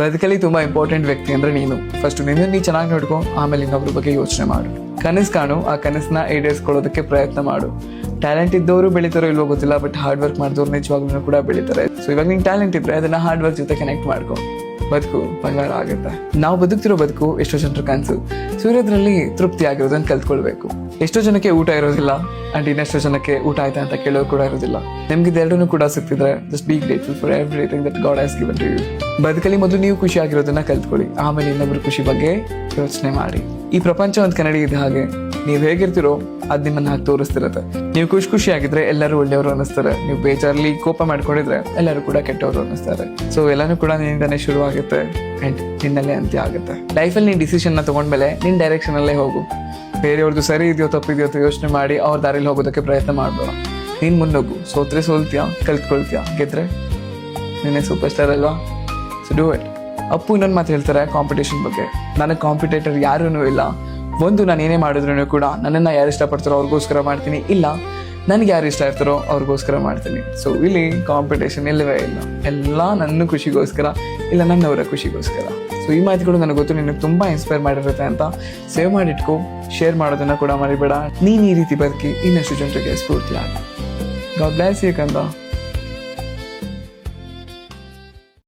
ಬದುಕಲ್ಲಿ ತುಂಬಾ ಇಂಪಾರ್ಟೆಂಟ್ ವ್ಯಕ್ತಿ ಅಂದ್ರೆ ನೀನು. ಫಸ್ಟ್ ನೀ ಚೆನ್ನಾಗಿ ನೋಡ್ಕೊ, ಆಮೇಲೆ ಇನ್ನೊಬ್ರ ಬಗ್ಗೆ ಯೋಚನೆ ಮಾಡು. ಕನಸು ಕಾಣು, ಆ ಕನಸನ್ನ ಈಡೇರಿಸ್ಕೊಳ್ಳೋದಕ್ಕೆ ಪ್ರಯತ್ನ ಮಾಡು. ಟ್ಯಾಲೆಂಟ್ ಇದ್ದವರು ಬೆಳಿತಾರೋ ಇಲ್ವೋ ಗೊತ್ತಿಲ್ಲ, ಬಟ್ ಹಾರ್ಡ್ ವರ್ಕ್ ಮಾಡಿದವ್ರು ನಿಜವಾಗ್ಲೂ ಕೂಡ ಬೆಳಿತಾರೆ. ಸೊ ಇವಾಗ ನಿಂಗೆ ಟ್ಯಾಲೆಂಟ್ ಇದ್ರೆ ಅದನ್ನ ಹಾರ್ಡ್ ವರ್ಕ್ ಜೊತೆ ಕನೆಕ್ಟ್ ಮಾಡ್ಕೊ, ಬದುಕು ಬಂಗಾರ ಆಗುತ್ತೆ. ನಾವು ಬದುಕ್ತಿರೋ ಬದುಕು ಎಷ್ಟೋ ಜನರ ಕನಸು. ಸೊ ಇರೋದ್ರಲ್ಲಿ ತೃಪ್ತಿ ಆಗಿರೋದನ್ನ ಕಲ್ತ್ಕೊಳ್ಬೇಕು. ಎಷ್ಟೋ ಜನಕ್ಕೆ ಊಟ ಇರೋದಿಲ್ಲ, ಅಂಡ್ ಇನ್ನೆಷ್ಟೋ ಜನಕ್ಕೆ ಊಟ ಆಯ್ತಾ ಅಂತ ಕೇಳೋರು ಕೂಡ ಇರೋದಿಲ್ಲ. ನಿಮ್ಗೆ ಇದೆರಡನ್ನೂ ಕೂಡ ಸಿಗ್ತಿದ್ರೆ just be grateful for everything that God has given to you. ಬದುಕಲ್ಲಿ ಮೊದಲು ನೀವು ಖುಷಿ ಆಗಿರೋದನ್ನ ಕಲ್ತ್ಕೊಳ್ಳಿ, ಆಮೇಲೆ ಇನ್ನೊಬ್ರ ಖುಷಿ ಬಗ್ಗೆ ಯೋಚನೆ ಮಾಡಿ. ಈ ಪ್ರಪಂಚ ಒಂದು ಕನ್ನಡಿ ಇದೆ ಹಾಗೆ, ನೀವು ಹೇಗಿರ್ತಿರೋ ಅದ್ ನಿಮ್ಮನ್ನ ಹಾಕಿ ತೋರಿಸ್ತಿರತ್ತೆ. ನೀವು ಖುಷಿ ಆಗಿದ್ರೆ ಎಲ್ಲರೂ ಒಳ್ಳೆಯವರು ಅನ್ನಿಸ್ತಾರೆ, ನೀವು ಬೇಜಾರ್ಲಿ ಕೋಪ ಮಾಡ್ಕೊಂಡಿದ್ರೆ ಎಲ್ಲರೂ ಕೂಡ ಕೆಟ್ಟವರು ಅನ್ನಿಸ್ತಾರೆ. ಸೊ ಎಲ್ಲಾನು ಕೂಡ ನಿನ್ನಿಂದಾನೇ ಶುರು ಆಗುತ್ತೆ ಅಂಡ್ ನಿನ್ನಲ್ಲೇ ಅಂತ್ಯ ಆಗುತ್ತೆ. ಲೈಫಲ್ಲಿ ನೀನ್ ಡಿಸಿಷನ್ ನ ತಗೊಂಡ್ಮೇಲೆ ನಿನ್ ಡೈರೆಕ್ಷನ್ ಅಲ್ಲೇ ಹೋಗು. ಬೇರೆಯವ್ರದ್ದು ಸರಿ ಇದೆಯೋ ತಪ್ಪಿದೆಯೋ ಅಂತ ಯೋಚನೆ ಮಾಡಿ ಅವ್ರ ದಾರಿಲಿ ಹೋಗೋದಕ್ಕೆ ಪ್ರಯತ್ನ ಮಾಡ್ಬೇಡ. ನೀನ್ ಮುನ್ನೋಗು. ಸೋತ್ರೆ ಸೋಲ್ತೀಯಾ, ಕಲ್ತ್ಕೊಳ್ತೀಯಾ, ಗೆದ್ರೆ ನೀನೇ ಸೂಪರ್ ಸ್ಟಾರ್ ಅಲ್ವಾ? So do it. ಅಪ್ಪು ಇನ್ನೊಂದು ಮಾತು ಹೇಳ್ತಾರೆ ಕಾಂಪಿಟೇಷನ್ ಬಗ್ಗೆ. ನನಗೆ ಕಾಂಪಿಟೇಟರ್ ಯಾರೂ ಇಲ್ಲ. ಒಂದು ನಾನು ಏನೇ ಮಾಡಿದ್ರು ಕೂಡ ನನ್ನನ್ನು ಯಾರು ಇಷ್ಟಪಡ್ತಾರೋ ಅವ್ರಿಗೋಸ್ಕರ ಮಾಡ್ತೀನಿ, ಇಲ್ಲ ನನಗೆ ಯಾರು ಇಷ್ಟ ಇರ್ತಾರೋ ಅವ್ರಿಗೋಸ್ಕರ ಮಾಡ್ತೀನಿ. ಸೊ ಇಲ್ಲಿ ಕಾಂಪಿಟೇಷನ್ ಇಲ್ಲವೇ ಇಲ್ಲ, ಎಲ್ಲ ನನ್ನ ಖುಷಿಗೋಸ್ಕರ, ಇಲ್ಲ ನನ್ನವರ ಖುಷಿಗೋಸ್ಕರ. ಸೊ ಈ ಮಾತುಗಳು ನನಗೆ ಗೊತ್ತು ನಿನಗೆ ತುಂಬ ಇನ್ಸ್ಪೈರ್ ಮಾಡಿರುತ್ತೆ ಅಂತ. ಸೇವ್ ಮಾಡಿಟ್ಕೋ, ಶೇರ್ ಮಾಡೋದನ್ನ ಕೂಡ ಮರಿಬೇಡ. ನೀನು ಈ ರೀತಿ ಬದುಕಿ ಇನ್ನಷ್ಟು ಜನರಿಗೆ ಸ್ಫೂರ್ತಿ ಆಗಿ. ಗಾಡ್ ಬ್ಲೆಸ್ ಯು ಕಂದ.